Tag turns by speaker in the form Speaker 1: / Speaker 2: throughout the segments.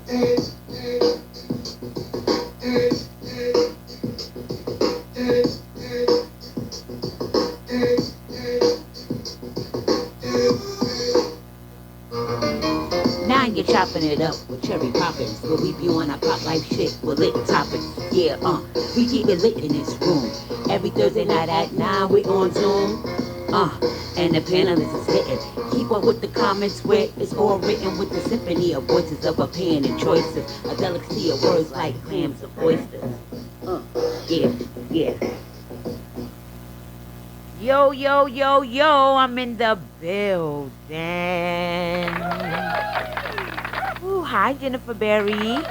Speaker 1: Now you're chopping it up with cherry poppins. We'll leave you on our pop life shit with lit topics. Yeah, we keep it lit in this room. Every Thursday night at 9, we on Zoom. And the panelists is hitting. Keep up with the comments where it's all written with the symphony of voices of opinion and choices. A delicacy of words like clams or oysters. Yeah, yeah. Yo, yo, yo, yo, I'm in the building. Ooh, hi, Jennifer Berry.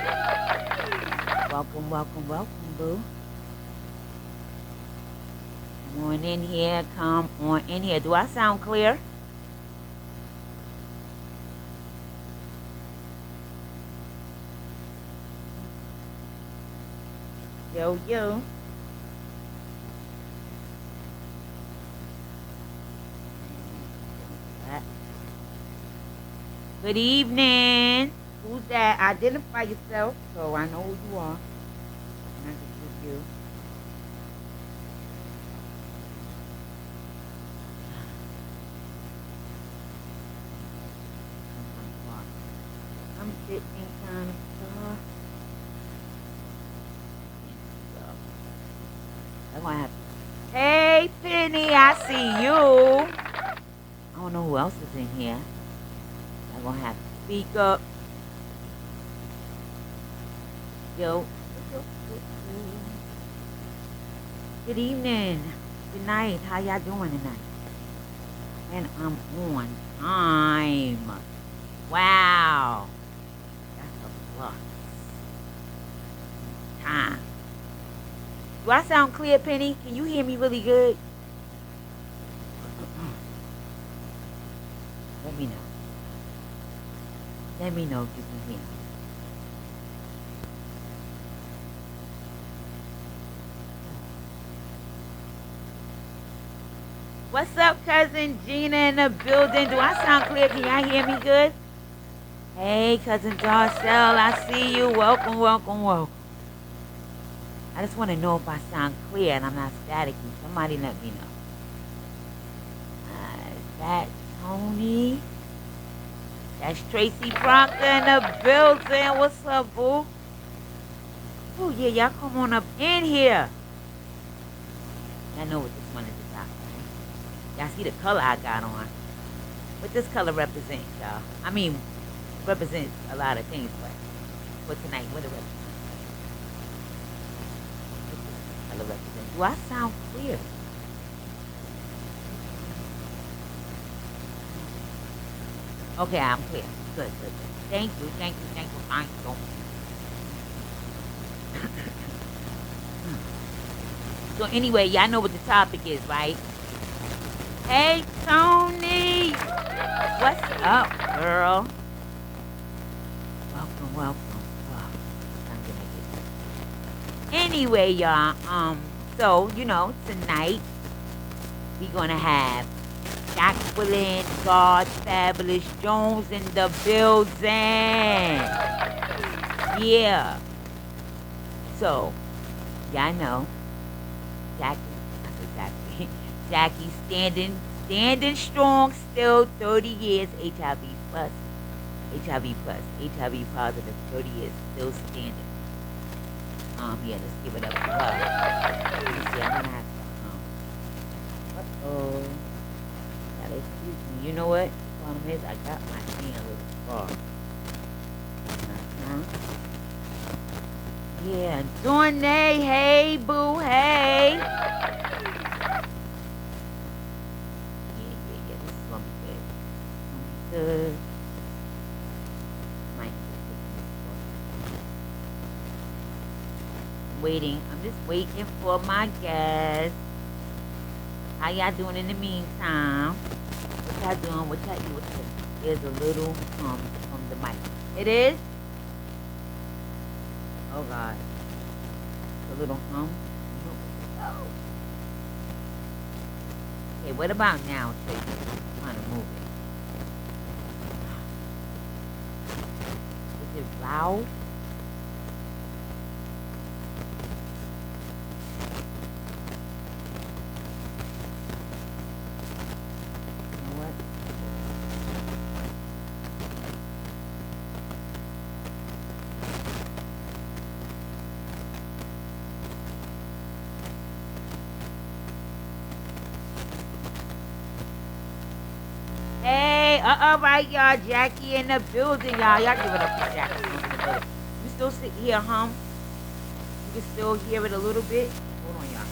Speaker 1: Welcome, welcome, welcome, boo. Come on in here, come on in here. Do I sound clear? Yo, yo. Good evening. Who's that? Identify yourself so I know who you are. And I can give you. I'm sitting kind of soft. I'm gonna have to. Hey, Penny, I see you. I don't know who else is in here. I'm gonna have to speak up. Yo. Good evening. Good night. How y'all doing tonight? And I'm on time. Wow. That's a plus. Time. Do I sound clear, Penny? Can you hear me really good? Let me know. Let me know if you can hear me. What's up, cousin Gina in the building? Do I sound clear? Can y'all hear me good? Hey, cousin Darcel, I see you. Welcome, welcome, welcome. I just want to know if I sound clear and I'm not staticky. Somebody let me know. Is that Tony? That's Tracy Proctor in the building. What's up, boo? Oh, yeah, y'all come on up in here. Y'all know what this one is about, right? Y'all see the color I got on. What this color represents, y'all? I mean, represents a lot of things, but for tonight, what it represents? What this color represents? Do I sound clear? Okay, I'm clear. Good, good, good. Thank you, thank you, thank you. Thank you. So anyway, y'all know what the topic is, right? Hey, Tony! What's up, girl? Welcome, welcome. Oh, I'm gonna get anyway, y'all, so, you know, tonight, we're gonna have Jacqueline God Fabulous Jones in the building. Yeah. So, y'all know, Jackie standing strong still, 30 years, HIV plus, HIV positive, 30 years, still standing. Yeah, let's give it up for her. Let me see, I'm gonna have to, uh-oh. Gotta excuse me. You know what? The problem is, I got my hand a little far. Yeah, Dornay, hey, boo, hey. Yeah, this is gonna be good. Good. I'm just waiting for my guests. How y'all doing in the meantime? What y'all doing? What y'all eating? There's a little from the mic. It is? Oh God. A little hum. Oh. Okay, what about now, Tracy? I'm trying to move it. It's it loud? You know what? Hey, all right, y'all. Jackie in the building, y'all. Y'all give it up for Jackie in the building. You still sit here, hum? You can still hear it a little bit. Hold on, y'all.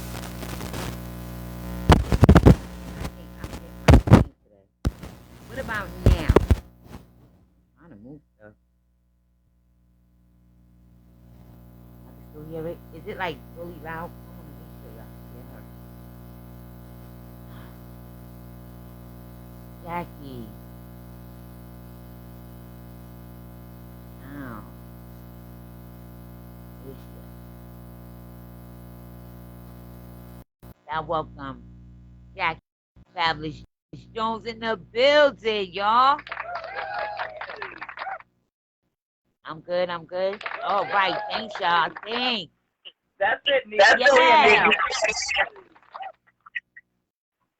Speaker 1: I think I'm getting my thing today. What about now? I'm trying to move stuff. I can still hear it. Is it like really loud? I want to make sure y'all can hear her. Jackie. Oh. Where's she at? Y'all welcome Jackie Fabulous Jones in the building, y'all. I'm good. All right. Thanks, y'all. Thanks.
Speaker 2: That's it, Nick.
Speaker 1: Yeah.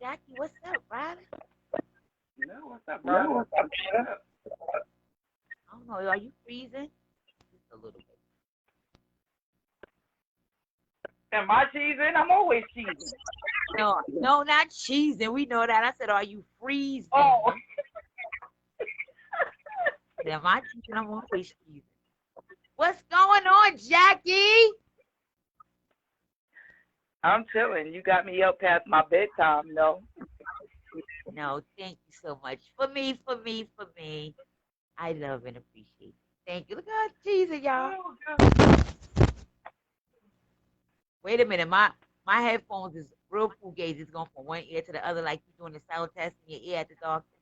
Speaker 1: Jackie, what's up, brother?
Speaker 2: No, what's up, brother?
Speaker 1: I don't know. Are you freezing? Just a little bit.
Speaker 2: Am I cheesing? I'm always cheesing.
Speaker 1: No, not cheesing. We know that. I said, are you freezing?
Speaker 2: Oh.
Speaker 1: Am I cheesing? I'm always cheesing. What's going on, Jackie?
Speaker 2: I'm chilling. You got me up past my bedtime, no?
Speaker 1: No, thank you so much. For me. I love and appreciate it. Thank you. Look how cheesing, y'all. Wait a minute. My headphones is real fugazi. It's going from one ear to the other like you're doing the sound test in your ear at the doctor.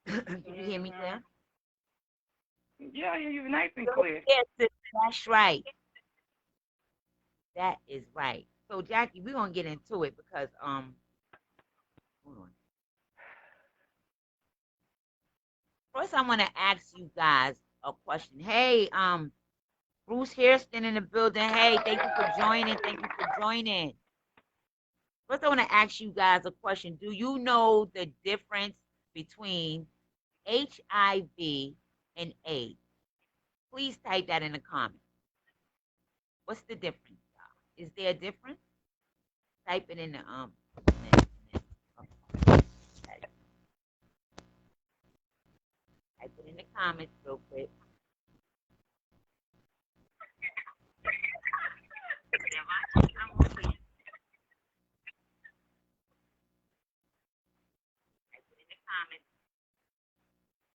Speaker 1: Can you hear me clear?
Speaker 2: Yeah, you're nice and clear.
Speaker 1: Yes, that's right. That is right. So, Jackie, we're going to get into it because, hold on. First, I want to ask you guys a question. Hey, Bruce Hairston in the building. Hey, thank you for joining. First, I want to ask you guys a question. Do you know the difference between HIV and AIDS? Please type that in the comments. What's the difference, y'all? Is there a difference? Type it in the type it in the comments real quick.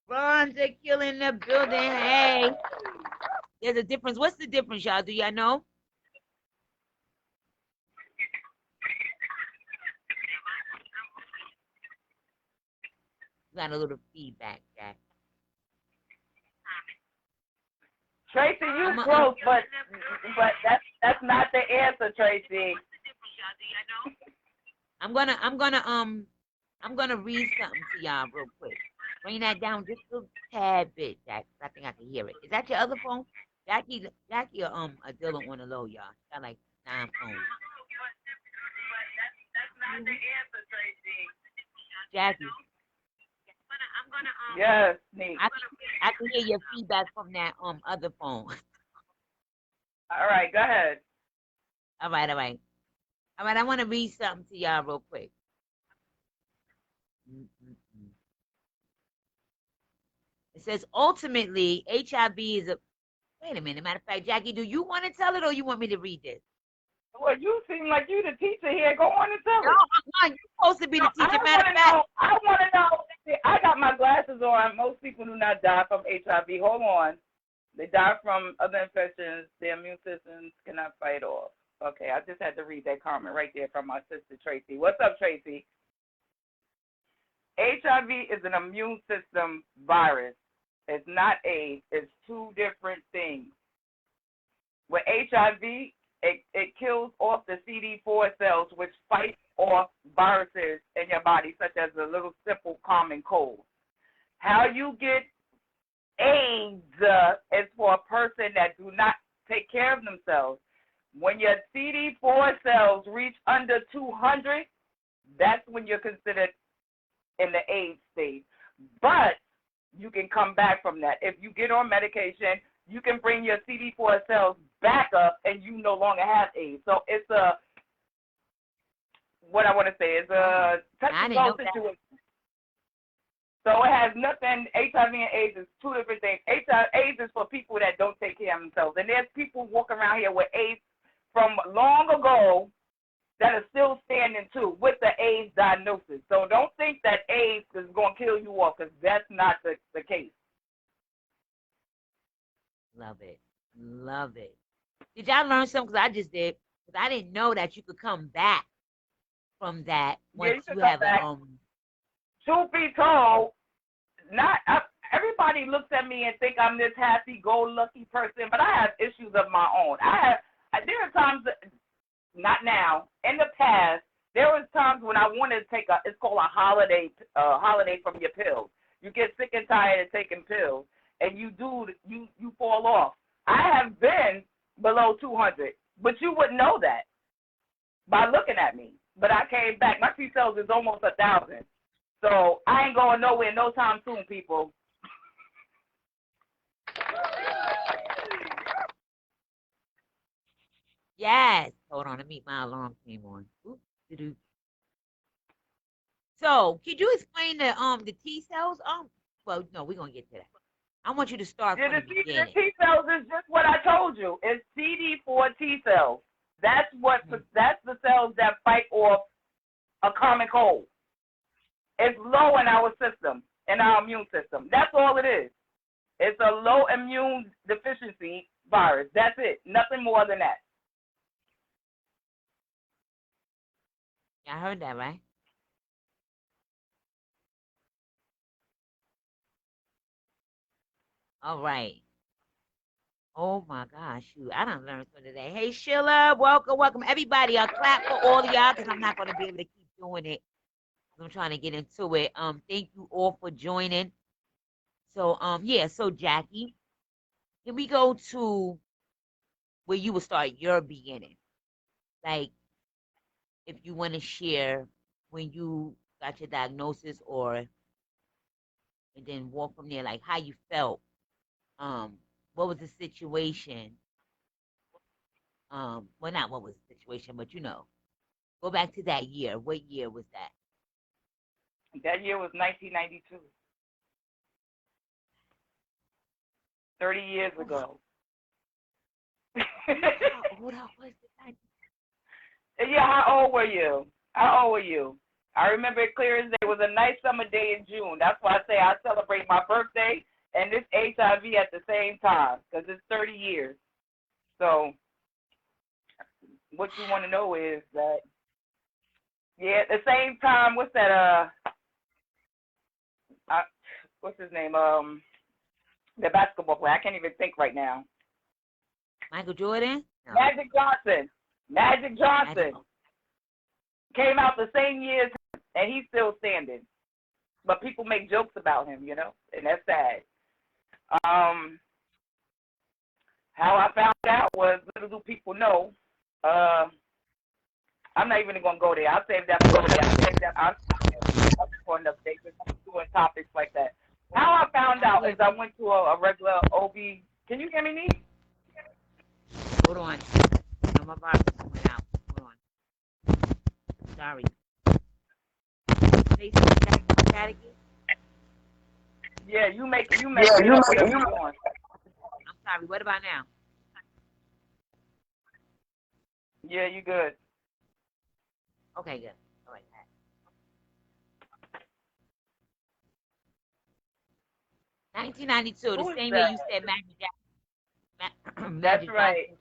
Speaker 1: Ron Jaquil in the building. Hey. There's a difference. What's the difference, y'all? Do y'all know? Got a little feedback, Jack.
Speaker 2: Tracy, you close, but that's not the answer, Tracy.
Speaker 1: I'm gonna read something to y'all real quick. Bring that down just a tad bit, Jack. I think I can hear it. Is that your other phone? Jackie, a Dylan on the low, y'all. Got like 9 phones.
Speaker 2: That's not the answer, Tracy.
Speaker 1: Jackie.
Speaker 2: Yes, Nick.
Speaker 1: I can hear your feedback from that other phone.
Speaker 2: All right, go ahead.
Speaker 1: All right. I want to read something to y'all real quick. It says, ultimately, HIV is a... Wait a minute. Matter of fact, Jackie, do you want to tell it or you want me to read this?
Speaker 2: Well, you seem like you the teacher here. Go on and tell it.
Speaker 1: No, you're supposed to be the teacher. Matter of fact,
Speaker 2: I want to know. I got my glasses on. Most people do not die from HIV. Hold on. They die from other infections their immune systems cannot fight off. Okay, I just had to read that comment right there from my sister, Tracy. What's up, Tracy? HIV is an immune system virus. It's not AIDS. It's 2 different things. With HIV, it kills off the CD4 cells, which fight off viruses in your body, such as a little simple common cold. How you get AIDS is for a person that do not take care of themselves. When your CD4 cells reach under 200, that's when you're considered in the AIDS stage. But you can come back from that. If you get on medication, you can bring your CD4 cells back up and you no longer have AIDS. So it's what I want to say is a touch and go situation. So it has nothing, HIV and AIDS is two different things. AIDS is for people that don't take care of themselves. And there's people walking around here with AIDS from long ago that are still standing too with the AIDS diagnosis. So don't think that AIDS is going to kill you off, because that's not the case.
Speaker 1: Love it. Love it. Did y'all learn something? Because I just did. Because I didn't know that you could come back from that once you have a
Speaker 2: Truth be told, everybody looks at me and think I'm this happy-go-lucky person, but I have issues of my own. There are times, not now, in the past, there was times when I wanted to take it's called a holiday from your pills. You get sick and tired of taking pills, and you fall off. I have been below 200, but you wouldn't know that by looking at me. But I came back. My T cells is almost 1,000. So I ain't going nowhere no time soon, people.
Speaker 1: Yes. Hold on, let me. My alarm came on. So, could you explain the T cells? Well, no, we're gonna get to that. I want you to start from the beginning.
Speaker 2: The T cells is just what I told you. It's CD4 T cells. That's the cells that fight off a common cold. It's low in our system, in our immune system. That's all it is. It's a low immune deficiency virus. That's it. Nothing more than that.
Speaker 1: I heard that, right? All right. Oh my gosh, shoot. I done learned something today. Hey Sheila, welcome. Everybody, I'll clap for all of y'all because I'm not gonna be able to keep doing it. I'm trying to get into it. Thank you all for joining. So yeah, so Jackie, can we go to where you will start your beginning? Like, if you want to share when you got your diagnosis, and then walk from there, like how you felt. What was the situation? Well, not what was the situation, but go back to that year. What year was that?
Speaker 2: That year was 1992. 30 years ago.
Speaker 1: How old was it?
Speaker 2: Yeah, how old were you? I remember it clear as day. It was a nice summer day in June. That's why I say I celebrate my birthday and this HIV at the same time, because it's 30 years. So what you want to know is that, yeah, at the same time, what's that, what's his name? The basketball player. I can't even think right now.
Speaker 1: Michael Jordan? No.
Speaker 2: Magic Johnson came out the same year, and he's still standing. But people make jokes about him, and that's sad. How I found out was, little do people know, I'm not even going to go there. I'll save that for another day, because I'm doing topics like that. How I found out is I went to a regular OB. Can you hear me, Nee?
Speaker 1: Hold on. My box went out. Hold on. Sorry.
Speaker 2: Yeah, you make it. I'm
Speaker 1: sorry. What about now?
Speaker 2: Yeah, you good.
Speaker 1: Okay, good. All right. 1992, the same year you said Magic Jackson.
Speaker 2: That's right.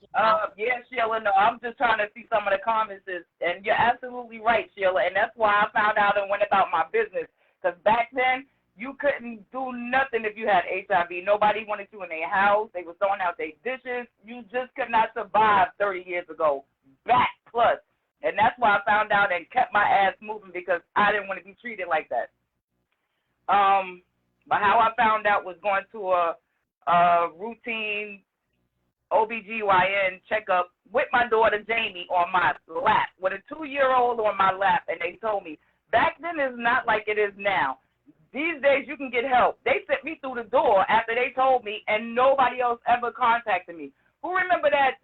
Speaker 2: Yeah, Sheila, no, I'm just trying to see some of the comments, and you're absolutely right, Sheila, and that's why I found out and went about my business, because back then, you couldn't do nothing if you had HIV. Nobody wanted you in their house. They were throwing out their dishes. You just could not survive 30 years ago, back plus. And that's why I found out and kept my ass moving, because I didn't want to be treated like that. But how I found out was going to routine OBGYN checkup with my daughter Jamie on my lap, with a 2-year-old on my lap, and they told me, back then is not like it is now. These days you can get help. They sent me through the door after they told me, and nobody else ever contacted me. Who remember that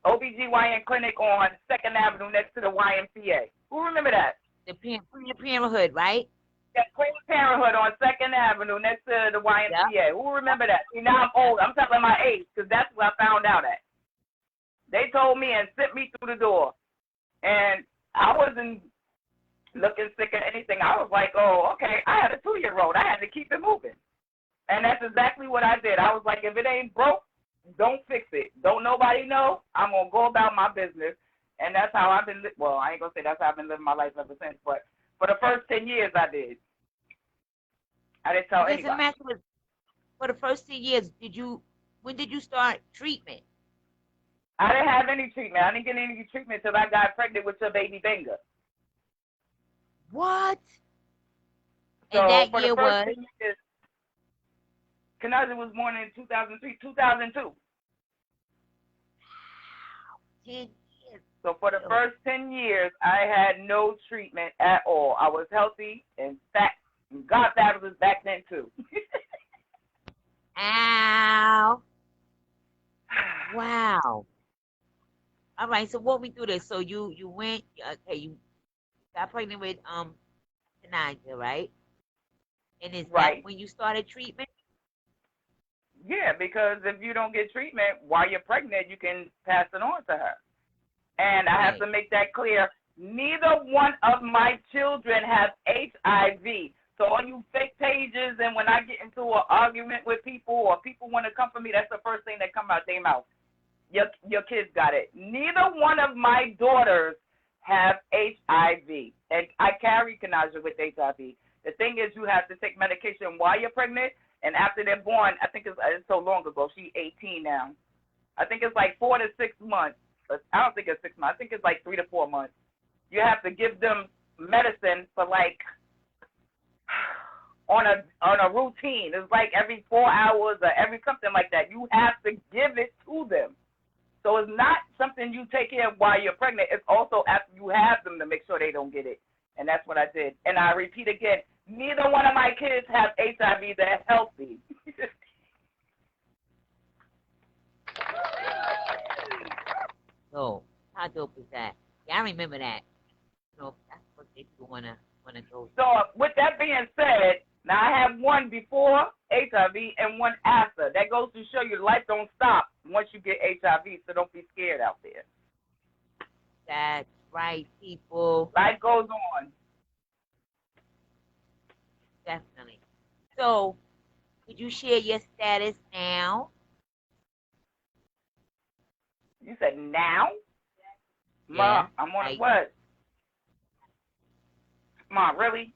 Speaker 2: OBGYN clinic on 2nd Avenue next to the YMCA? Who remember that?
Speaker 1: The Parenthood, right?
Speaker 2: Yeah, Planned Parenthood on 2nd Avenue next to the YMCA. Yep. Who remember that? See, now I'm old. I'm telling my age because that's what I found out at. They told me and sent me through the door. And I wasn't looking sick or anything. I was like, oh, okay. I had a 2-year-old. I had to keep it moving. And that's exactly what I did. I was like, if it ain't broke, don't fix it. Don't nobody know. I'm going to go about my business. And that's how I've been, well, I ain't going to say that's how I've been living my life ever since, but for the first 10 years I did. I didn't tell anybody.
Speaker 1: For the first 10 years, when did you start treatment?
Speaker 2: I didn't have any treatment. I didn't get any treatment until I got pregnant with your baby Benga.
Speaker 1: What?
Speaker 2: So
Speaker 1: and that
Speaker 2: for
Speaker 1: year
Speaker 2: the first
Speaker 1: was?
Speaker 2: 10 years, Kanaja was born in 2003, 2002.
Speaker 1: 10 years.
Speaker 2: So for the first 10 years, I had no treatment at all. I was healthy and fat. And God fabulous back then, too.
Speaker 1: Ow. Wow. All right, so walk me through this. So you went, okay, you got pregnant with Kanaja, right? And is
Speaker 2: right.
Speaker 1: that when you started treatment?
Speaker 2: Yeah, because if you don't get treatment while you're pregnant, you can pass it on to her. And I have to make that clear. Neither one of my children have HIV. So on you fake pages, and when I get into an argument with people or people want to come for me, that's the first thing that come out their mouth. Your kids got it. Neither one of my daughters have HIV. And I carry Kanaja with HIV. The thing is, you have to take medication while you're pregnant, and after they're born, I think it's so long ago. She's 18 now. I think it's like 4 to 6 months. I don't think it's 6 months. I think it's like 3 to 4 months. You have to give them medicine for like on a routine. It's like every 4 hours or every something like that. You have to give it to them. So it's not something you take care of while you're pregnant. It's also after you have them to make sure they don't get it. And that's what I did. And I repeat again, neither one of my kids have HIV. They're healthy.
Speaker 1: Oh, how dope is that? Yeah, I remember that. You know, that's what people wanna go.
Speaker 2: So with that being said, now I have one before HIV and one after. That goes to show you life don't stop once you get HIV, so don't be scared out there.
Speaker 1: That's right, people.
Speaker 2: Life goes on.
Speaker 1: Definitely. So, could you share your status now?
Speaker 2: You said now?
Speaker 1: Yeah.
Speaker 2: Ma, I'm on what? Ma, really?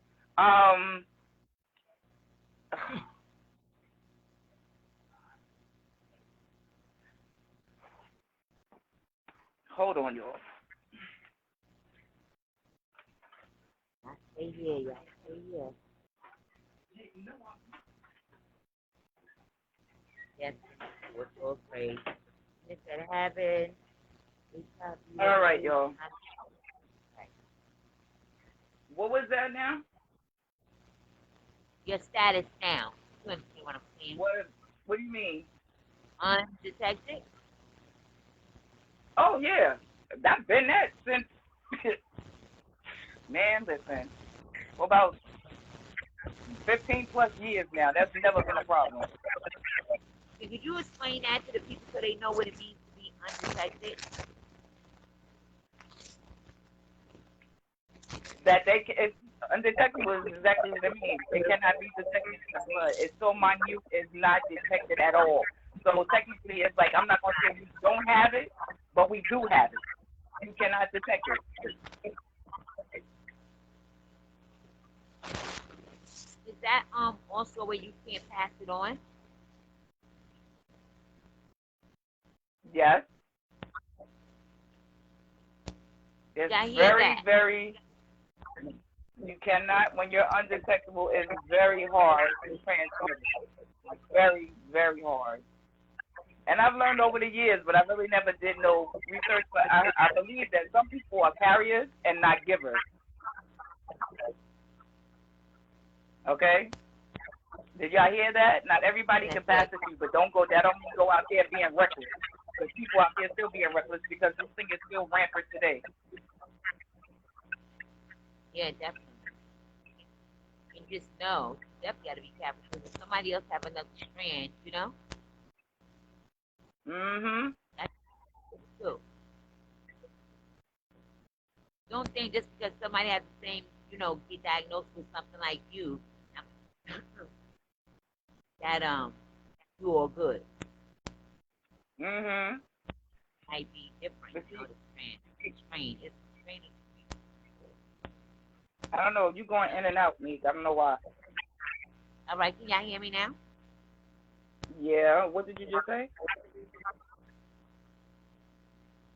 Speaker 2: Hold on, y'all.
Speaker 1: I stay here, y'all. Stay here. Yes, we're so afraid. It's gonna happen.
Speaker 2: All right, y'all. What was that now?
Speaker 1: Your status now. You understand what I'm saying?
Speaker 2: What do you mean?
Speaker 1: Undetected?
Speaker 2: Oh, yeah. I've been that since, man, listen, for about 15 plus years now. That's never been a problem.
Speaker 1: Could you explain that to the people so they know what it means to be undetected?
Speaker 2: That undetected was exactly what it means. It cannot be detected in the blood. It's so minute, it's not detected at all. So technically, it's like, I'm not going to say we don't have it, but we do have it. You cannot detect it.
Speaker 1: Is that also where you can't pass it on?
Speaker 2: Yes. It's very, very, You cannot, when you're undetectable, it's very hard to transmit it. It's very, very hard. And I've learned over the years, but I really never did no research. But I believe that some people are carriers and not givers. Okay? Did y'all hear that? Not everybody can pass it to you, but don't go. That don't mean go out there being reckless. Because people out there still being reckless because this thing is still rampant today.
Speaker 1: Yeah, definitely. And just know, you definitely got to be careful because if somebody else have another strand, you know. That's true. Don't think just because somebody has the same, you know, get diagnosed with something like you, that you all good. Might be different, you know, the strain. It's a strain.
Speaker 2: I don't know. You going in and out, Meek. I don't know why.
Speaker 1: All right, can y'all hear me now?
Speaker 2: Yeah. What did you just say?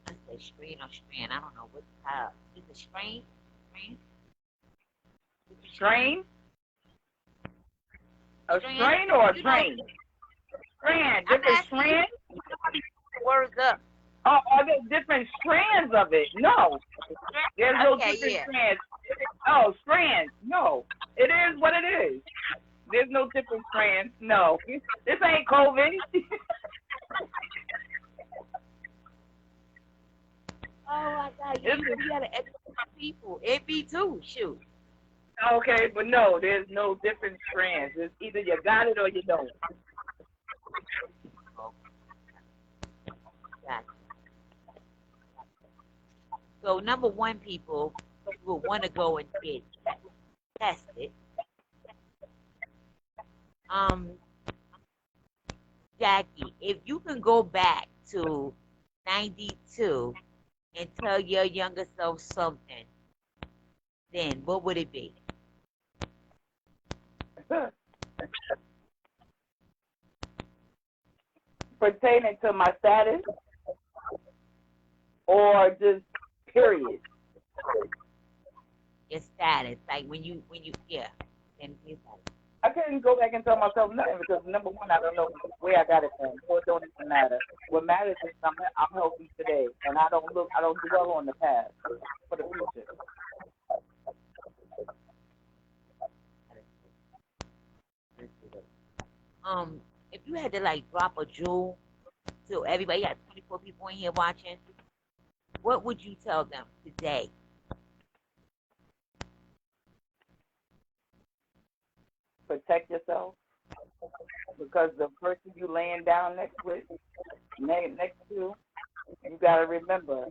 Speaker 1: I said strain or strand. I don't know what how. Is it strain? Strain?
Speaker 2: Strain? A strain or a drain? Strand. Different strands?
Speaker 1: Words up.
Speaker 2: Oh, are there different strands of it? No. There's no different strands. Oh, strands. No. It is what it is. There's no different strands. No. This ain't COVID.
Speaker 1: Oh my God, you gotta educate people. It be too, shoot.
Speaker 2: Okay, but no, there's no different strands. It's either you got it or you don't.
Speaker 1: Gotcha. So number one, people will want to go and get tested. Jackie, if you can go back to 92 and tell your younger self something, then what would it be?
Speaker 2: Pertaining to my status or just period?
Speaker 1: Your status, like when you yeah. And your status.
Speaker 2: I couldn't go back and tell myself nothing because number one, I don't know where I got it from. So it don't even matter. What matters is I'm healthy today, and I don't dwell on the past for the future.
Speaker 1: If you had to like drop a jewel to everybody, you got 24 people in here watching, what would you tell them today?
Speaker 2: Protect yourself because the person you laying down next to, you gotta remember.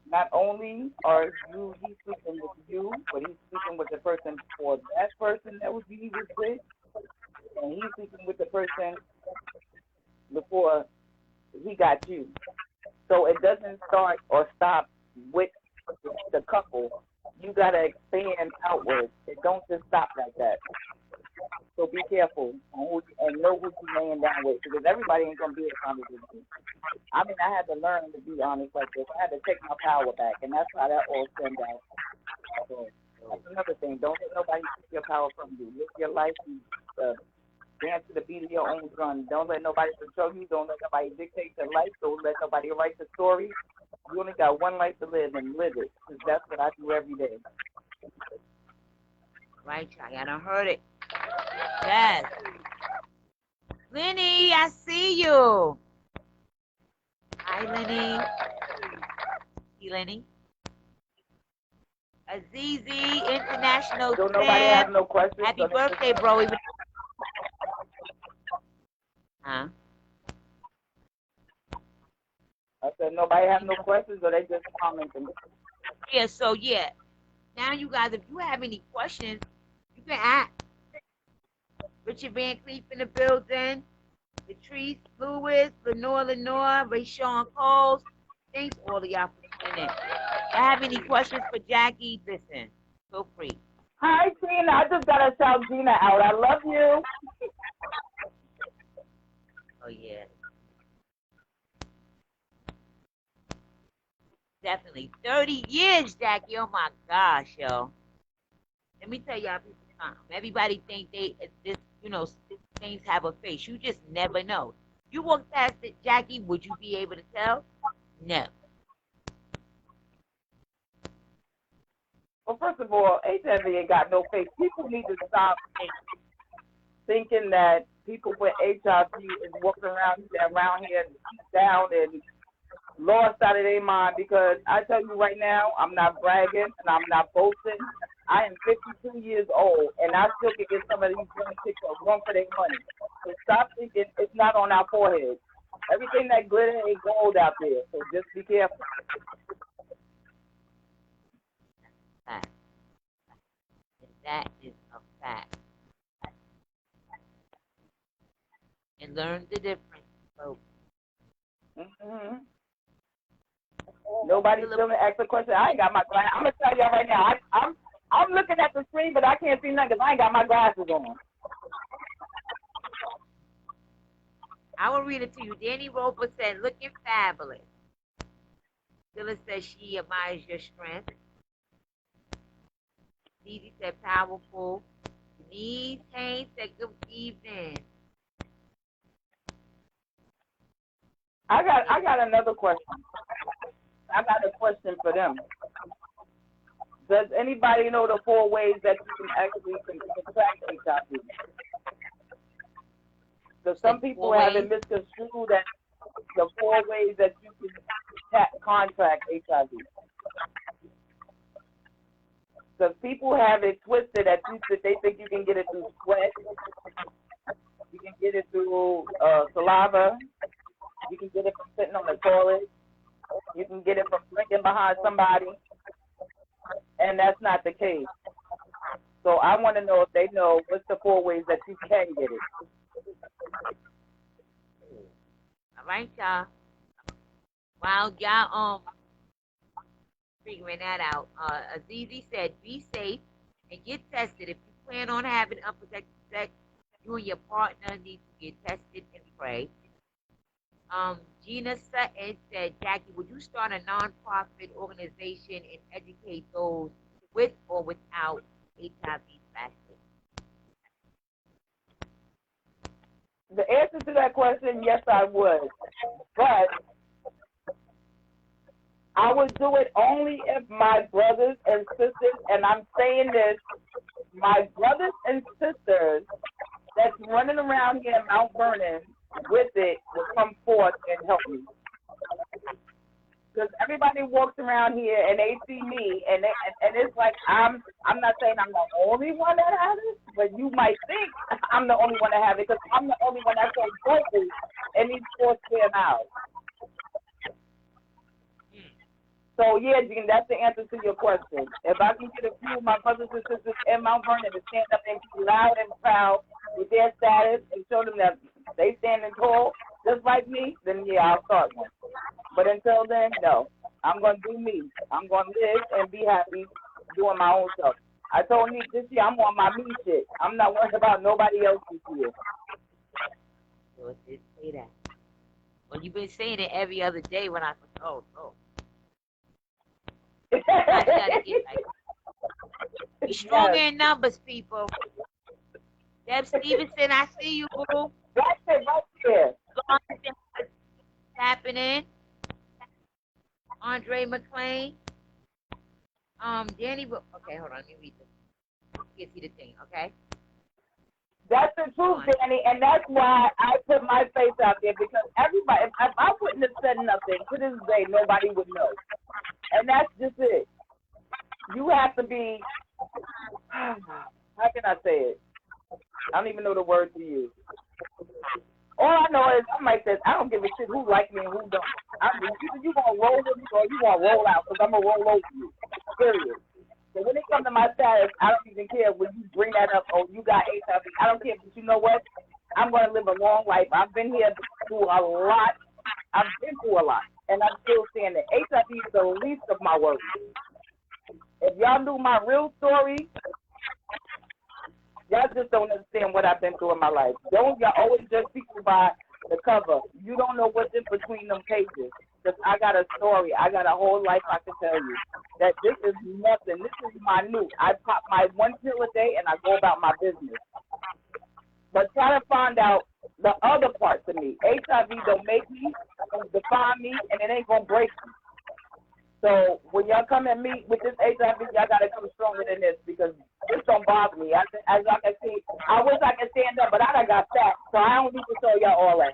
Speaker 2: Not only are he sleeping with you, but he's sleeping with the person for that person that he was with, and he's sleeping with the person before he got you. So it doesn't start or stop with the couple. You gotta expand outwards. It don't just stop like that. So be careful and know who you're laying down with, because everybody ain't gonna be as honest as you. I mean, I had to learn to be honest like this. I had to take my power back, and that's how that all stemmed out. So that's another thing. Don't let nobody take your power from you. Live your life and dance to the beat of your own drum. Don't let nobody control you. Don't let nobody dictate your life. Don't let nobody write the story. You only got one life to live, and live it, because that's what I do every day.
Speaker 1: Right, I done heard it. Yes. Lenny, I see you. Hi, Lenny. See, Lenny. Azizi, international
Speaker 2: Don't nobody have no questions.
Speaker 1: Happy birthday, bro. Huh?
Speaker 2: I said nobody have no questions, or they just commenting.
Speaker 1: Yeah, so yeah. Now you guys, if you have any questions, you can ask. Richard Van Cleef in the building. Latrice Lewis, Lenore, Rayshawn Coles. Thanks all of y'all for tuning in. If you have any questions for Jackie, listen, feel free.
Speaker 2: Hi, Gina. I just got to shout Gina out. I love you.
Speaker 1: Oh, yeah. Definitely. family. 30 years, Jackie. Oh my gosh, yo. Let me tell y'all people something. Everybody think things have a face. You just never know. You walk past it, Jackie, would you be able to tell? No.
Speaker 2: Well, first of all, HIV ain't got no face. People need to stop thinking that people with HIV is walking around here down and lost out of their mind, because I tell you right now, I'm not bragging and I'm not boasting. I am 52 years old, and I still can get some of these young chicks a run for their money. So stop thinking it's not on our forehead. Everything that glitter ain't gold out there, so just be careful.
Speaker 1: Fact. And that is a fact. And learn the difference, folks.
Speaker 2: Mm-hmm. Nobody's still ask a question. I ain't got my glasses. I'm gonna tell y'all right now. I'm looking at the screen, but I can't see nothing because I ain't got my glasses on.
Speaker 1: I will read it to you. Danny Roper said, "Looking fabulous." Phyllis says she admires your strength. Dee said, "Powerful." Denise Haynes said, "Good evening."
Speaker 2: I got another question. I got a question for them. Does anybody know the 4 ways that you can actually contract HIV? Because some people have it misconstrued that the 4 ways that you can contract HIV. Because people have it twisted that they think you can get it through sweat, you can get it through saliva, you can get it from sitting on the toilet, you can get it from drinking behind somebody, and that's not the case. So I want to know if they know what's the 4 ways that you can get it.
Speaker 1: All right, y'all. While y'all figuring that out, Azizi said, "Be safe and get tested. If you plan on having unprotected sex, you and your partner need to get tested and pray." Gina Sutton said, "Jackie, would you start a nonprofit organization and educate those with or without HIV vaccine?"
Speaker 2: The answer to that question, yes, I would. But I would do it only if my brothers and sisters, and I'm saying this, my brothers and sisters that's running around here in Mount Vernon with it will come forth and help me. Because everybody walks around here and they see me, and it's like I'm not saying I'm the only one that has it, but you might think I'm the only one that have it because I'm the only one that's so vocal and these 4 square miles. So yeah, Gene, that's the answer to your question. If I can get a few of my brothers and sisters in Mount Vernon to stand up and be loud and proud with their status and show them that they standing tall, just like me, then yeah, I'll start one. But until then, no. I'm going to do me. I'm going to live and be happy doing my own stuff. I told Nick this year I'm on my me shit. I'm not worried about nobody else this year.
Speaker 1: So it did say that. Well, you've been saying it every other day when I oh. Be stronger in numbers, people. Deb Stevenson, I see you, boo.
Speaker 2: That's it right there.
Speaker 1: Happening. Andre McLean. Danny. Okay, hold on. Let me read this. Get you the thing, okay?
Speaker 2: That's the truth, Danny, and that's why I put my face out there, because everybody, if I wouldn't have said nothing to this day, nobody would know. And that's just it. You have to be, how can I say it? I don't even know the word to use. All I know is I'm like this. I don't give a shit who like me and who don't. Either you gonna roll with me or you gonna roll out, because I'm gonna roll over you. Period. So when it comes to my status, I don't even care when you bring that up. Oh, you got HIV. I don't care, but you know what? I'm gonna live a long life. I've been here through a lot. I've been through a lot, and I'm still saying that HIV is the least of my worries. If y'all knew my real story, y'all just don't understand what I've been through in my life. Y'all always judge people by the cover. You don't know what's in between them pages. Because I got a story. I got a whole life I can tell you. That this is nothing. This is minute. I pop my one pill a day and I go about my business. But try to find out the other parts of me. HIV don't make me, don't define me, and it ain't gonna break me. So when y'all come at me with this HIV, y'all gotta come stronger than this because this don't bother me. As I can see, I wish I could stand up, but I done got fat, so I don't need to show y'all all that.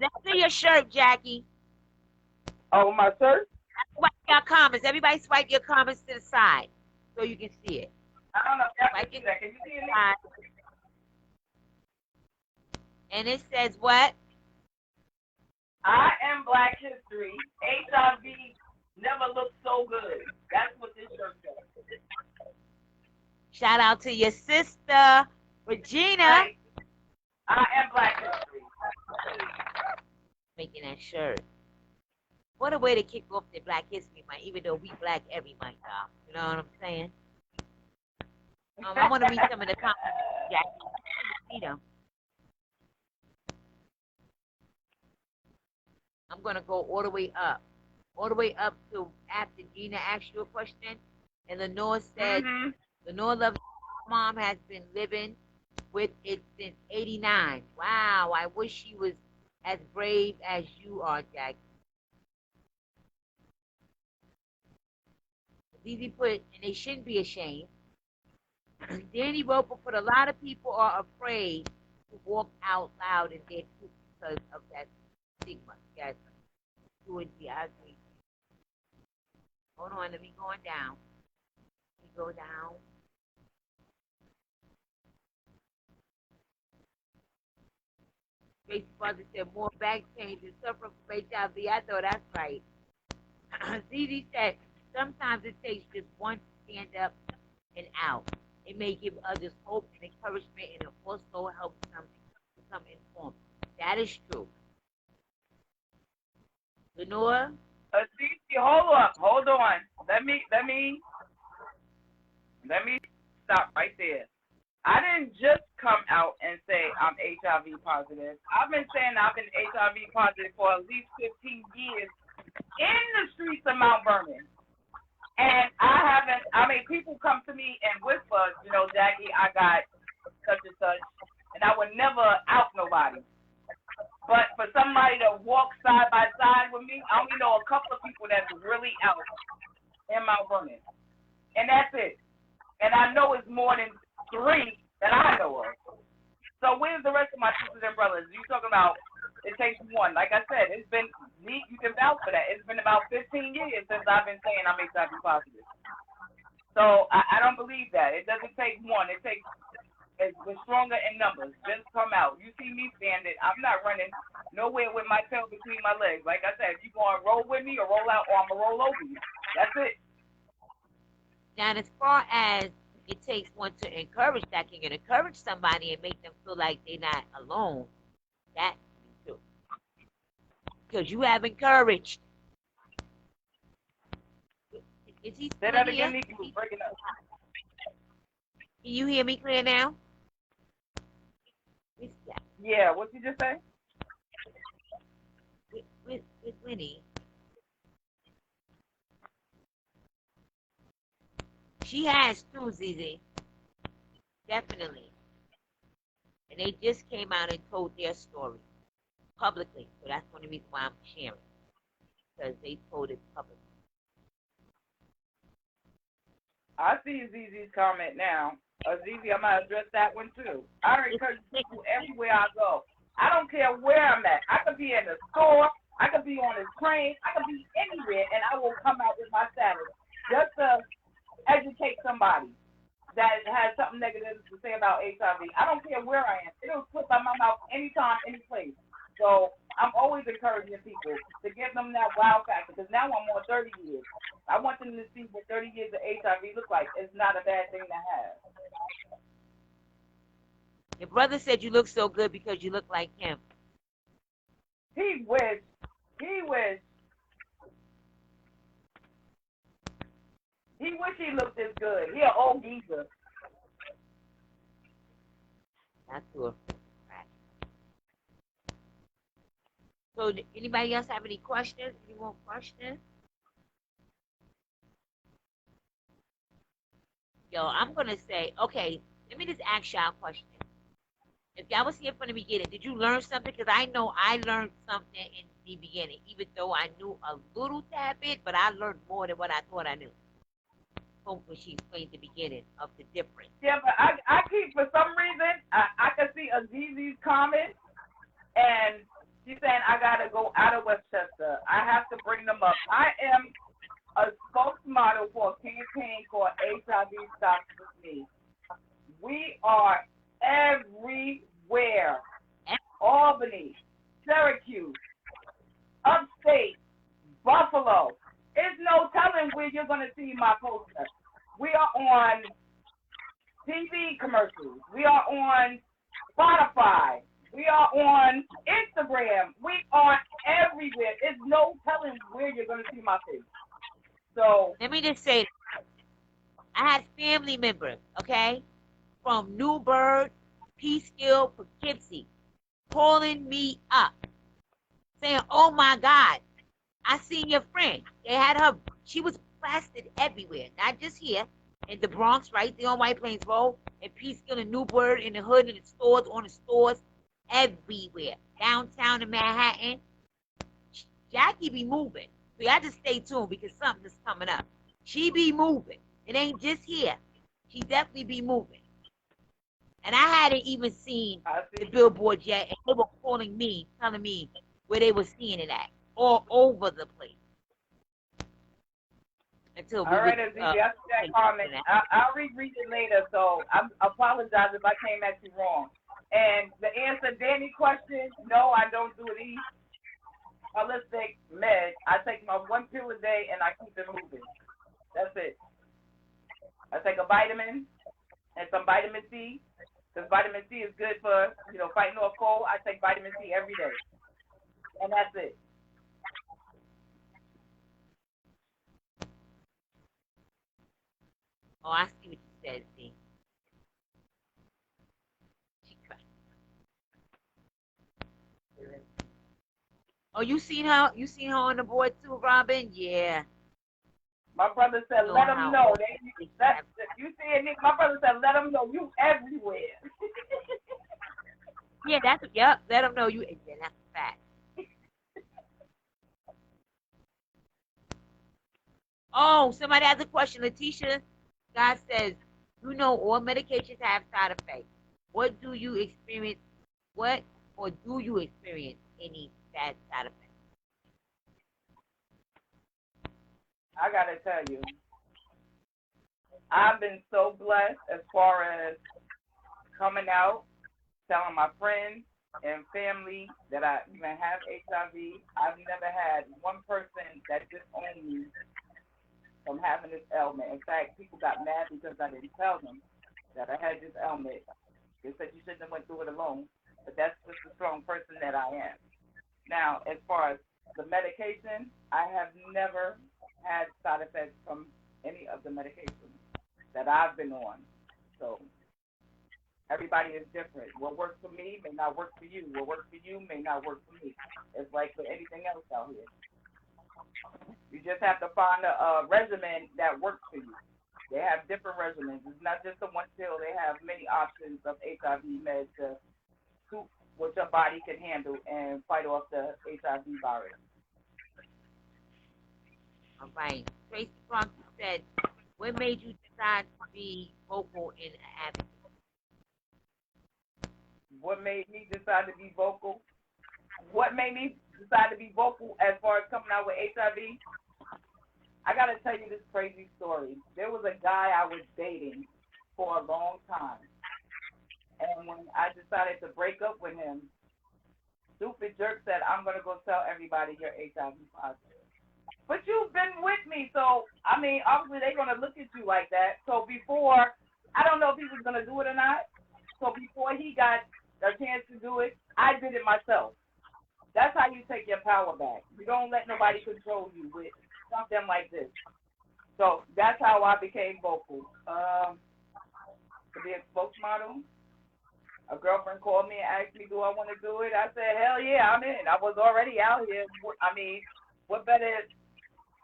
Speaker 1: Let's see your shirt, Jackie.
Speaker 2: Oh, my shirt?
Speaker 1: Swipe your comments. Everybody swipe your comments to the side so you can see it.
Speaker 2: I don't know if y'all can see that. Can you see it?
Speaker 1: And it says what?
Speaker 2: I am Black History. HIV never looked so good. That's what this shirt says.
Speaker 1: Shout out to your sister, Regina.
Speaker 2: Right. I am Black History.
Speaker 1: Making that shirt. What a way to kick off the Black History Month, even though we black every month, y'all. You know what I'm saying? I want to read some of the comments, Jackie. See them. I'm going to go all the way up to after Gina asked you a question. And Lenore said, Lenore loves mom has been living with it since 89. Wow, I wish she was as brave as you are, Jackie. Easy put, and they shouldn't be ashamed. Danny Roper put a lot of people are afraid to walk out loud in their truth because of that stigma. Yes, you and I agree. Hold on, let me go down. Let me go down. Tracy Father said more back pain and suffering from HIV. I know that's right. Zizi said sometimes it takes just one to stand up and out. It may give others hope and encouragement, and it also helps them become informed. That is true. Lenore?
Speaker 2: Hold on. Let me stop right there. I didn't just come out and say I'm HIV positive. I've been saying I've been HIV positive for at least 15 years in the streets of Mount Vernon. And people come to me and whisper, Jackie, I got such and such, and I would never out nobody. But for somebody to walk side by side with me, I only know a couple of people that's really out in Mount Vernon. And that's it. And I know it's more than 3 that I know of. So where's the rest of my sisters and brothers? You talking about it takes one. Like I said, it's been, you can vouch for that. It's been about 15 years since I've been saying I'm HIV positive. So I don't believe that. It doesn't take one. We're stronger in numbers. Just come out. You see me standing. I'm not running nowhere with my tail between my legs. Like I said, if you going to roll with me or roll out, or I'm going to roll over you. That's it.
Speaker 1: Now, as far as it takes one to encourage, that can encourage somebody and make them feel like they're not alone. That's true. Because you have encouraged. Is he
Speaker 2: Say that again, Nick. You breaking up.
Speaker 1: Can you hear me clear now?
Speaker 2: Yeah, what did you just say?
Speaker 1: With Winnie. She has too, ZZ. Definitely. And they just came out and told their story publicly. So that's one of the reasons why I'm sharing. Because they told it publicly.
Speaker 2: I see ZZ's comment now. ZZ, I'm going to address that one too. I encourage people everywhere I go. I don't care where I'm at. I could be in the store. I could be on a train. I could be anywhere, and I will come out with my status just to educate somebody that has something negative to say about HIV. I don't care where I am. It'll slip out my mouth anytime, any place. So I'm always encouraging people to give them that wow factor because now I'm on 30 years. I want them to see what 30 years of HIV look like. It's not a bad thing to have.
Speaker 1: Your brother said you look so good because you look like him.
Speaker 2: He wished. He wished he looked this good. He an old geezer.
Speaker 1: That's true.
Speaker 3: So, anybody else have any questions? Any more questions? Yo, I'm gonna say, okay. Let me just ask y'all a question. If y'all was here from the beginning, did you learn something? Because I know I learned something in the beginning, even though I knew a little tad bit, but I learned more than what I thought I knew. When she explained the beginning of the difference.
Speaker 2: Yeah, but I keep, for some reason, I can see Azizi's comment, and she's saying I got to go out of Westchester. I have to bring them up. I am a spokesmodel for a campaign called HIV Stops With Me. We are everywhere. Albany, Syracuse, upstate, Buffalo. There's no telling where you're going to see my poster. We are on TV commercials. We are on Spotify. We are on Instagram. We are everywhere. There's no telling where you're going to see my face. So
Speaker 3: let me just say, I had family members, okay, from Newburgh, Peekskill, Poughkeepsie, calling me up, saying, "Oh my God, I seen your friend. They had her. She was plastered everywhere, not just here in the Bronx, right there on White Plains Road, in Peekskill and Newburgh, in the hood, in the stores, on the stores, everywhere. Downtown in Manhattan. Jackie be moving. So y'all just stay tuned because something is coming up. She be moving. It ain't just here. She definitely be moving. And I hadn't even seen the billboards yet, and they were calling me, telling me where they were seeing it at, all over the place. Until
Speaker 2: all right, Azizi, I see that comment. I'll reread it later, so I apologize if I came at you wrong. And the answer, Danny question, no, I don't do these holistic meds. I take my 1 pill a day and I keep it moving. That's it. I take a vitamin and some vitamin C, because vitamin C is good for, fighting off cold. I take vitamin C every day. And that's it.
Speaker 3: Oh, I see what you said, see. Oh, you seen her? You seen her on the board too, Robin? Yeah.
Speaker 2: My brother said, let them know. You see it, Nick? My brother said, let them know you everywhere.
Speaker 3: Yeah, let them know you. Yeah, that's a fact. Oh, somebody has a question. Letitia, God says, all medications have side effects. What do you experience? What or do you experience any bad side effects?
Speaker 2: I gotta tell you, I've been so blessed as far as coming out, telling my friends and family that I even have HIV. I've never had one person that disowned me from having this ailment. In fact, people got mad because I didn't tell them that I had this ailment. They said you shouldn't have went through it alone. But that's just the strong person that I am. Now, as far as the medication, I have never had side effects from any of the medications that I've been on. So everybody is different. What works for me may not work for you. What works for you may not work for me. It's like with anything else out here. You just have to find a regimen that works for you. They have different regimens. It's not just the one pill. They have many options of HIV meds to suit what your body can handle and fight off the HIV virus.
Speaker 3: All right. Tracy Bronx said, what made you decide to be vocal in advocacy?
Speaker 2: What made me decide to be vocal? What made me decide to be vocal as far as coming out with HIV? I got to tell you this crazy story. There was a guy I was dating for a long time. And when I decided to break up with him, stupid jerk said, I'm going to go tell everybody you're HIV positive. But you've been with me, so, obviously they're going to look at you like that. So before, I don't know if he was going to do it or not. So before he got a chance to do it, I did it myself. That's how you take your power back. You don't let nobody control you with something like this. So that's how I became vocal. To be a spokesmodel, A girlfriend called me and asked me, do I want to do it? I said, hell yeah, I'm in. I was already out here. I mean, what better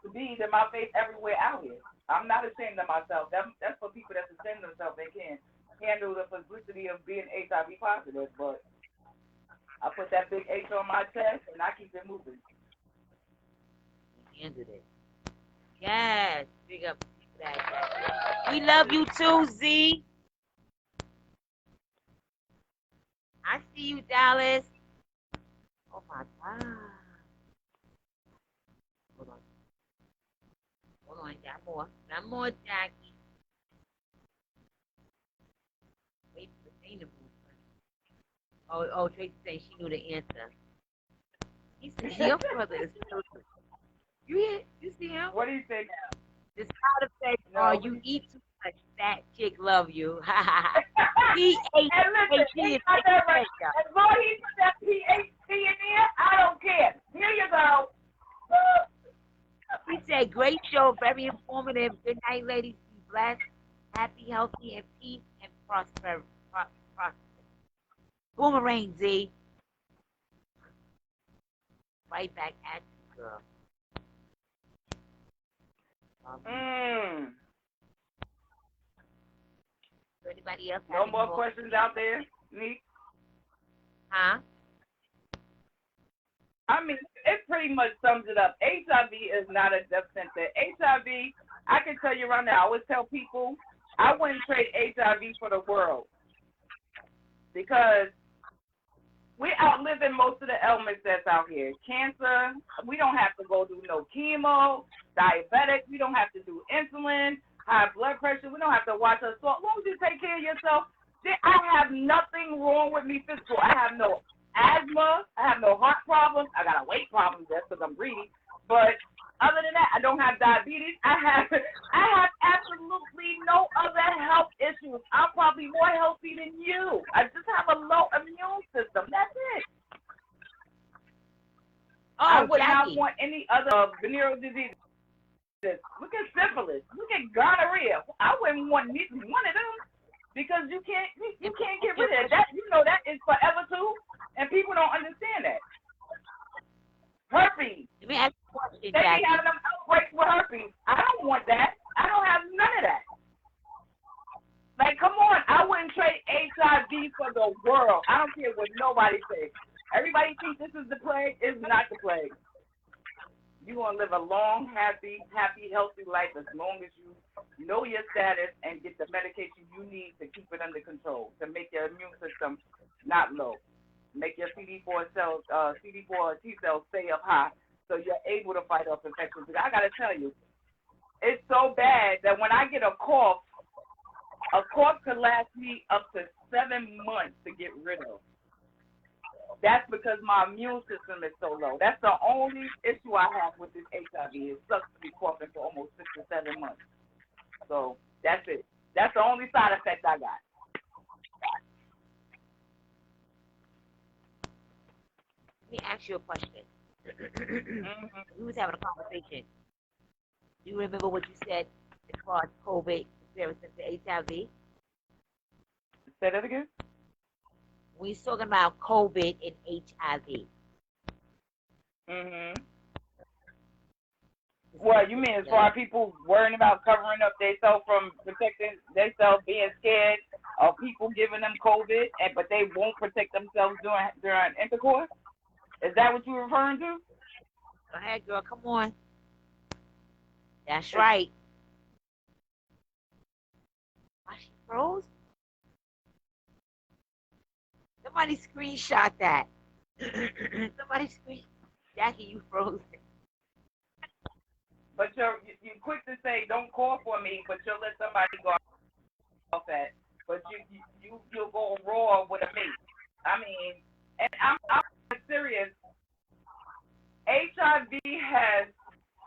Speaker 2: to be than my face everywhere out here? I'm not ashamed of myself. That's for people that's ashamed of themselves. They can't handle the publicity of being HIV positive. But I put that big H on my chest and I keep it moving.
Speaker 3: Ended it. Yes, big up that. We love you too, Z. I see you, Dallas. Oh my God. Hold on. Hold on, got more, Jackie. Wait for the thing to move. Oh, Tracy said she knew the answer. He said your brother is so good. You see him?
Speaker 2: What do you say now?
Speaker 3: This side effect,
Speaker 2: No,
Speaker 3: you eat too much, fat chick love you. He ate.
Speaker 2: And listen, he got that right. As long as he put that PhD in there, I don't care. Here you go.
Speaker 3: He said, great show, very informative. Good night, ladies. Be blessed, happy, healthy, and peace and prosperity. Boomerang, Z. Right back at you, girl. Anybody else?
Speaker 2: No more questions out there, Neek?
Speaker 3: Huh?
Speaker 2: I mean, it pretty much sums it up. HIV is not a death sentence. HIV, I can tell you right now, I always tell people, I wouldn't trade HIV for the world. Because we're outliving most of the ailments that's out here. Cancer, we don't have to go do no chemo. Diabetic, we don't have to do insulin. High blood pressure, we don't have to watch our salt. As long as you take care of yourself, I have nothing wrong with me physical. I have no asthma. I have no heart problems. I got a weight problem just because I'm greedy. But other than that, I don't have diabetes. I have absolutely no other health issues. I'm probably more healthy than you. I just have a low immune system. That's it. I would not want any other venereal disease. Look at syphilis. Look at gonorrhea. I wouldn't want neither one of them because you can't get rid of that. You know that is forever too, and people don't understand that. Herpes.
Speaker 3: Let me ask you a question,
Speaker 2: they be having them outbreaks with herpes. I don't want that. I don't have none of that. Like, come on. I wouldn't trade HIV for the world. I don't care what nobody says. Everybody thinks this is the plague. It's not the plague. You're going to live a long, happy, healthy life as long as you know your status and get the medication you need to keep it under control, to make your immune system not low. Make your CD4 T cells stay up high so you're able to fight off infections. I got to tell you, it's so bad that when I get a cough could last me up to 7 months to get rid of. That's because my immune system is so low. That's the only issue I have with this HIV. It sucks to be coughing for almost 6 or 7 months. So that's it. That's the only side effect I got.
Speaker 3: Let me ask you a question. We was having a conversation. Do you remember what you said as far as COVID comparison to HIV?
Speaker 2: Say that again?
Speaker 3: We was talking about COVID and HIV.
Speaker 2: Well, you mean as far as people worrying about covering up themselves from protecting themselves, being scared of people giving them COVID, but they won't protect themselves during intercourse? Is that what you're referring to?
Speaker 3: Go ahead, girl. Come on. That's right. Why she froze? Somebody screenshot that. Somebody screenshot. Jackie, you froze.
Speaker 2: But you're quick to say, don't call for me, but you'll let somebody go off that. But you'll go raw with a mate. I mean, and I'm serious. HIV has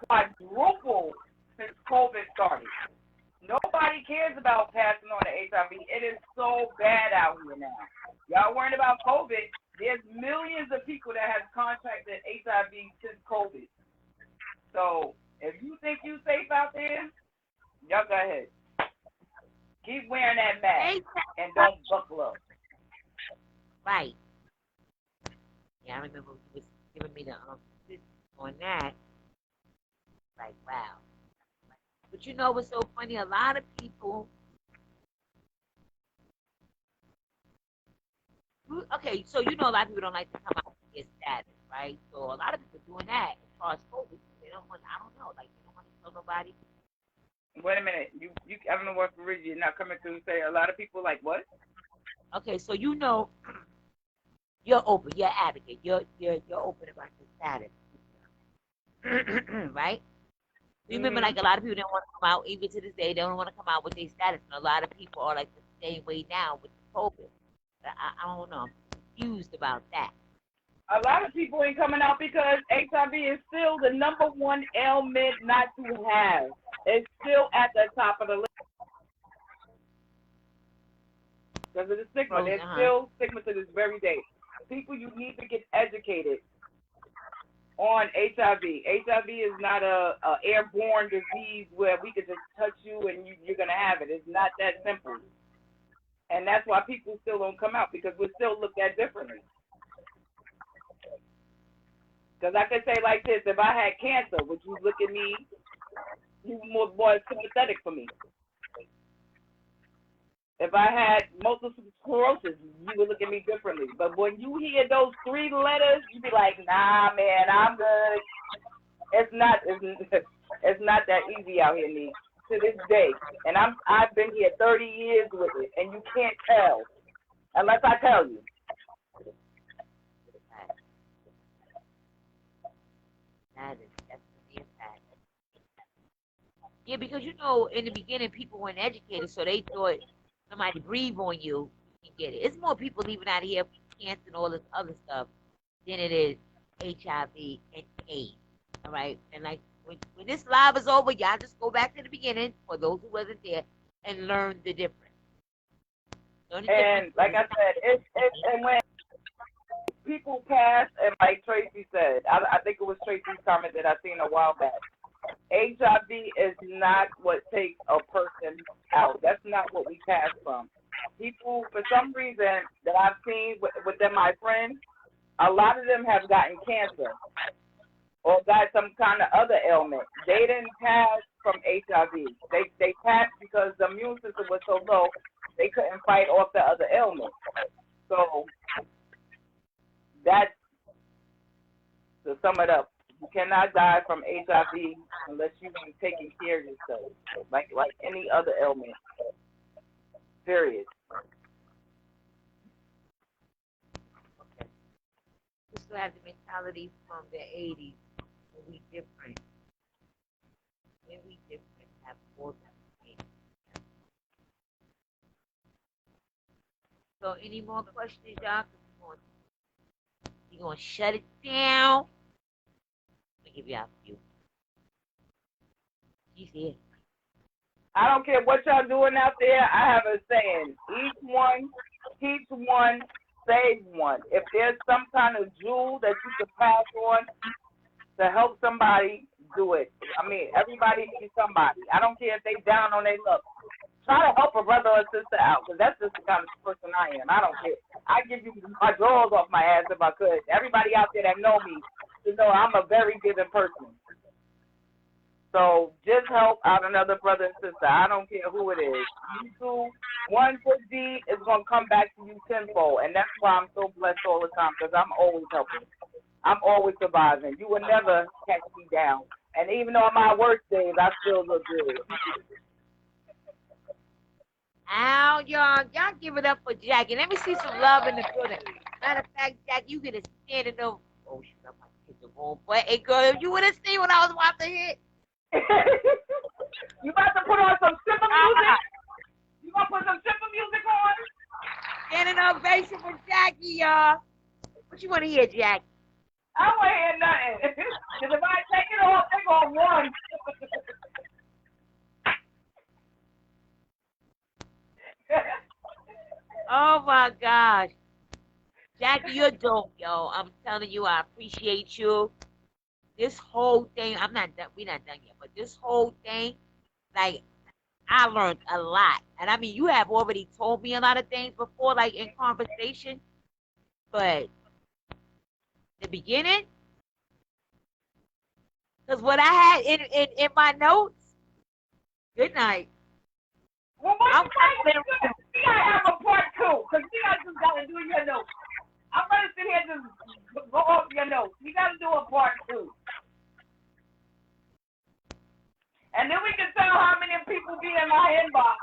Speaker 2: quadrupled since COVID started. Nobody cares about passing on the HIV. It is so bad out here now. Y'all worried about COVID. There's millions of people that have contracted HIV since COVID. So if you think you're safe out there, y'all go ahead. Keep wearing that mask and don't buckle up.
Speaker 3: Right. Yeah, I remember he was giving me the assist on that. Like, wow. But you know what's so funny? A lot of people. Okay, so you know a lot of people don't like to come out with their status, right? So a lot of people doing that as far as COVID, they don't want. I don't know, like they don't want to tell nobody.
Speaker 2: Wait a minute. You I don't know what you're not coming through. Say a lot of people like what?
Speaker 3: Okay, so you know you're open, you're advocate, you're open about your status, right? You remember, like a lot of people don't want to come out, even to this day, they don't want to come out with their status, and a lot of people are like the same way now with the COVID. I don't know, I'm confused about that.
Speaker 2: A lot of people ain't coming out because HIV is still the number one ailment not to have. It's still at the top of the list because of the stigma. There's still stigma to this very day. People, you need to get educated on HIV. HIV is not a airborne disease where we can just touch you and you're going to have it. It's not that simple. And that's why people still don't come out, because we're still looked at differently. Because I could say like this, if I had cancer, would you look at me, you more sympathetic for me? If I had multiple sclerosis, you would look at me differently. But when you hear those three letters, you be like, nah, man, I'm good. It's not that easy out here, Nee, to this day. And I've been here 30 years with it, and you can't tell unless I tell you.
Speaker 3: That is definitely a fact. Yeah, because you know, in the beginning, people weren't educated, so they thought somebody breathe on you, you can get it. It's more people leaving out of here with cancer and all this other stuff than it is HIV and AIDS. All right, and like when this live is over, y'all just go back to the beginning for those who wasn't there and learn the difference.
Speaker 2: And like I said, it's and when people pass, and like Tracy said, I think it was Tracy's comment that I seen a while back. HIV is not what takes a person out. That's not what we pass from. People, for some reason that I've seen within my friends, a lot of them have gotten cancer or got some kind of other ailment. They didn't pass from HIV. They passed because the immune system was so low, they couldn't fight off the other ailment. So that's, to sum it up, you cannot die from HIV unless you've been taking care of yourself, like any other ailment. Period.
Speaker 3: We still have the mentality from the 80s. We different. When we different, have more than. So, any more questions, y'all? You gonna shut it down? Let me give you a few. She's here.
Speaker 2: I don't care what y'all doing out there. I have a saying: each one, teach one, save one. If there's some kind of jewel that you can pass on to help somebody, do it. I mean, everybody needs somebody. I don't care if they down on their luck. Try to help a brother or sister out, because that's just the kind of person I am. I don't care. I give you my drawers off my ass if I could. Everybody out there that know me, you know I'm a very giving person. So just help out another brother and sister. I don't care who it is. You do one good deed, is going to come back to you tenfold. And that's why I'm so blessed all the time, because I'm always helping. I'm always surviving. You will never catch me down. And even on my worst days, I still look good.
Speaker 3: Ow, y'all give it up for Jackie. Let me see some love in the building. Matter of fact, Jackie, you get a standing over. Oh, shoot, I'm about to hit the wrong button. Hey, girl, you would have seen what I was about to hit.
Speaker 2: You about to put on some stripper music? You gonna put some stripper music on?
Speaker 3: Standing ovation for Jackie, y'all. What you want to hear, Jackie?
Speaker 2: I don't want to hear nothing. Because if I take it off, they're going to run.
Speaker 3: Oh, my gosh. Jackie, you're dope, yo. I'm telling you, I appreciate you. This whole thing, I'm not done. We're not done yet, but this whole thing, like, I learned a lot. And I mean, you have already told me a lot of things before, like in conversation, But the beginning, because what I had in my notes, good night.
Speaker 2: Well, what
Speaker 3: I'm
Speaker 2: you say? We gotta have a part two, because we just gotta do your notes. I'm gonna sit here and just go off your notes. We gotta do a part two. And then we can tell how many people be in my inbox.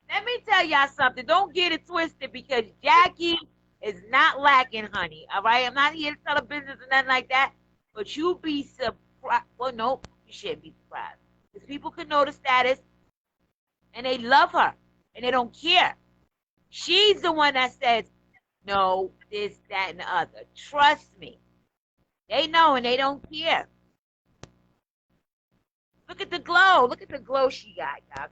Speaker 3: Let me tell y'all something. Don't get it twisted because Jackie is not lacking, honey. All right? I'm not here to tell a business or nothing like that. But you be surprised. Well, no, you shouldn't be surprised. Because people can know the status and they love her and they don't care. She's the one that says, no, this, that, and the other. Trust me. They know and they don't care. Look at the glow. Look at the glow she got, y'all.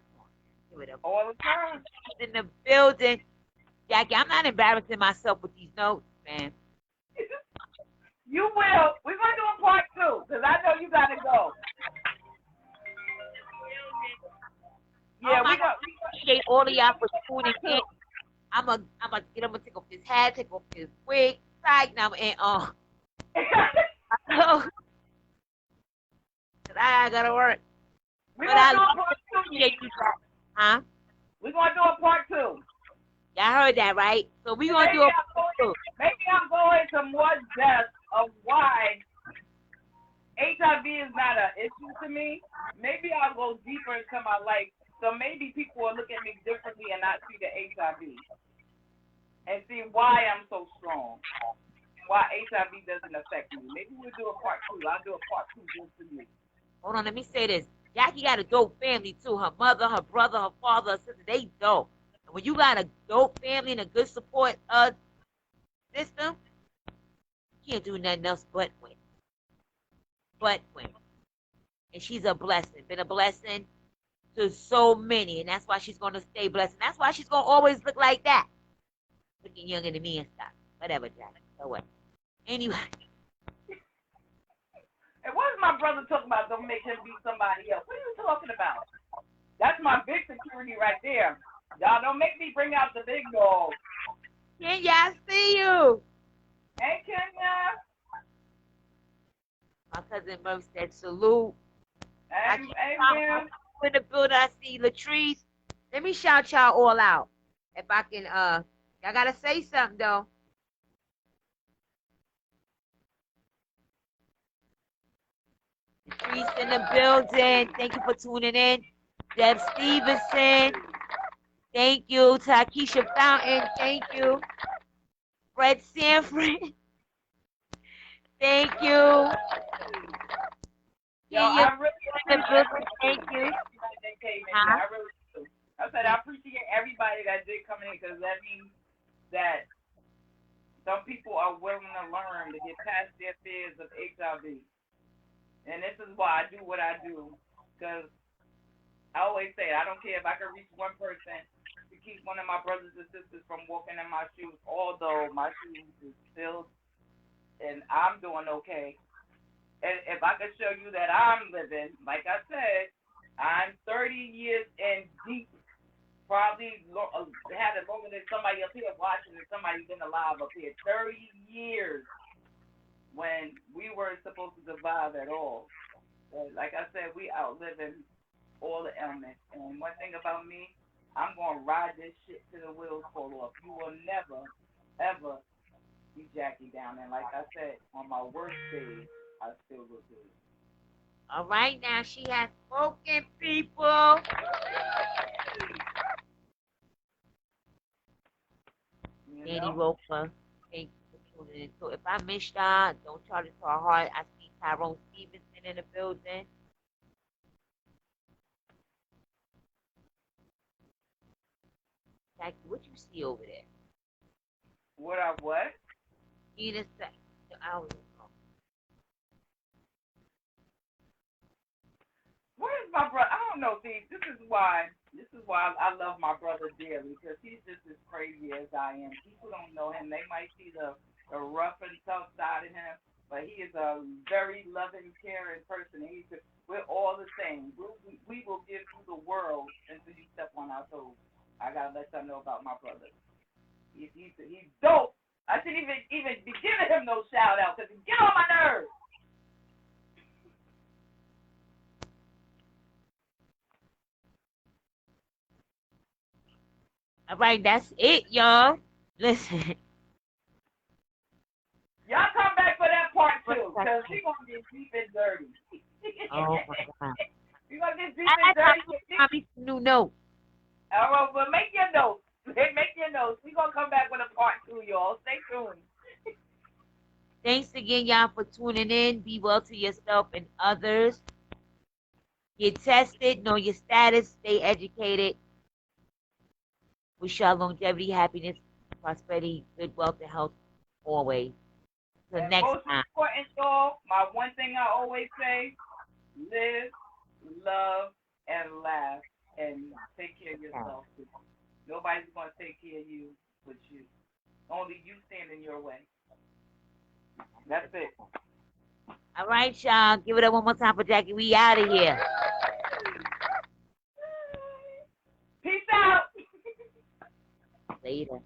Speaker 3: Come on.
Speaker 2: All the time.
Speaker 3: In the building. Jackie, I'm not embarrassing myself with these notes, man.
Speaker 2: You will. We're going to do a part two, because I know you got to go. Yeah, we
Speaker 3: appreciate all of y'all for tuning in. I'm gonna take off this hat, take off this wig, right now, and cause I gotta work.
Speaker 2: We're gonna do a part two.
Speaker 3: Huh?
Speaker 2: We're gonna do a part two.
Speaker 3: Y'all heard that, right? So we're gonna do a part two.
Speaker 2: Maybe I'm going to more depth of why HIV is not an issue to me. Maybe I'll go deeper into my life. So maybe people will look at me differently and not see the HIV. And see why I'm so strong. Why HIV doesn't affect me. Maybe we'll do a part two. I'll do a part two just for you.
Speaker 3: Hold on, let me say this. Jackie got a dope family too. Her mother, her brother, her father, her sister, they dope. And when you got a dope family and a good support system, you can't do nothing else but win. But win. And she's a blessing. Been a blessing to so many. And that's why she's going to stay blessed. And that's why she's going to always look like that. Looking younger than me and stuff. Whatever, Jackie. So what? Anyway.
Speaker 2: And what is my brother talking about? Don't make him be somebody else. What are you talking about? That's my big security right there. Y'all don't make me bring out the big dog.
Speaker 3: Kenya, I see you.
Speaker 2: Hey, Kenya.
Speaker 3: My cousin Murph said salute.
Speaker 2: Hey, man.
Speaker 3: In the building, I see Latrice. Let me shout y'all all out. If I can, y'all gotta say something though. Latrice in the building. Thank you for tuning in. Deb Stevenson. Thank you. Takesha Fountain. Thank you. Fred Sanford. Thank you.
Speaker 2: Yo, I really
Speaker 3: thank you.
Speaker 2: I said I appreciate everybody that did come in because that means that some people are willing to learn to get past their fears of HIV. And this is why I do what I do, because I always say I don't care if I can reach one person to keep one of my brothers and sisters from walking in my shoes, although my shoes is still, and I'm doing okay. And if I could show you that I'm living, like I said, I'm 30 years in deep, probably had it longer than somebody up here watching and somebody been alive up here. 30 years when we weren't supposed to survive at all. But like I said, we outliving all the elements. And one thing about me, I'm going to ride this shit till the wheels fall off. You will never, ever be Jackie down. And like I said, on my worst days, I still look good.
Speaker 3: All right, now she has spoken, people. Danny Roper, thank you for tuning in. So if I missed y'all, don't charge it to our heart. I see Tyrone Stevenson in the building. Jackie, what you see over there?
Speaker 2: What I what?
Speaker 3: I don't know.
Speaker 2: Where's my brother? I don't know. See, this is why I love my brother dearly, because he's just as crazy as I am. People don't know him. They might see the rough and tough side of him, but he is a very loving, caring person. We're all the same. We will give you the world until you step on our toes. I gotta let y'all know about my brother. He's dope. I shouldn't even be giving him no shout out because he get on my nerves.
Speaker 3: All right, that's it, y'all. Listen.
Speaker 2: Y'all come back for that part 2 because we gonna get deep and dirty.
Speaker 3: Oh my God.
Speaker 2: We gonna get deep and dirty.
Speaker 3: Probably some new notes.
Speaker 2: All right, well, make your notes. Make your notes. We gonna come back with a part 2, y'all. Stay tuned.
Speaker 3: Thanks again, y'all, for tuning in. Be well to yourself and others. Get tested, know your status, stay educated. Wish y'all longevity, happiness, prosperity, good wealth, and health always. Till next
Speaker 2: most
Speaker 3: time.
Speaker 2: important, y'all, my one thing I always say, live, love, and laugh, and take care of yourself. Nobody's going to take care of you but you. Only you stand in your way. That's it.
Speaker 3: All right, y'all. Give it up one more time for Jackie. We out of here.
Speaker 2: Peace out.
Speaker 3: Later.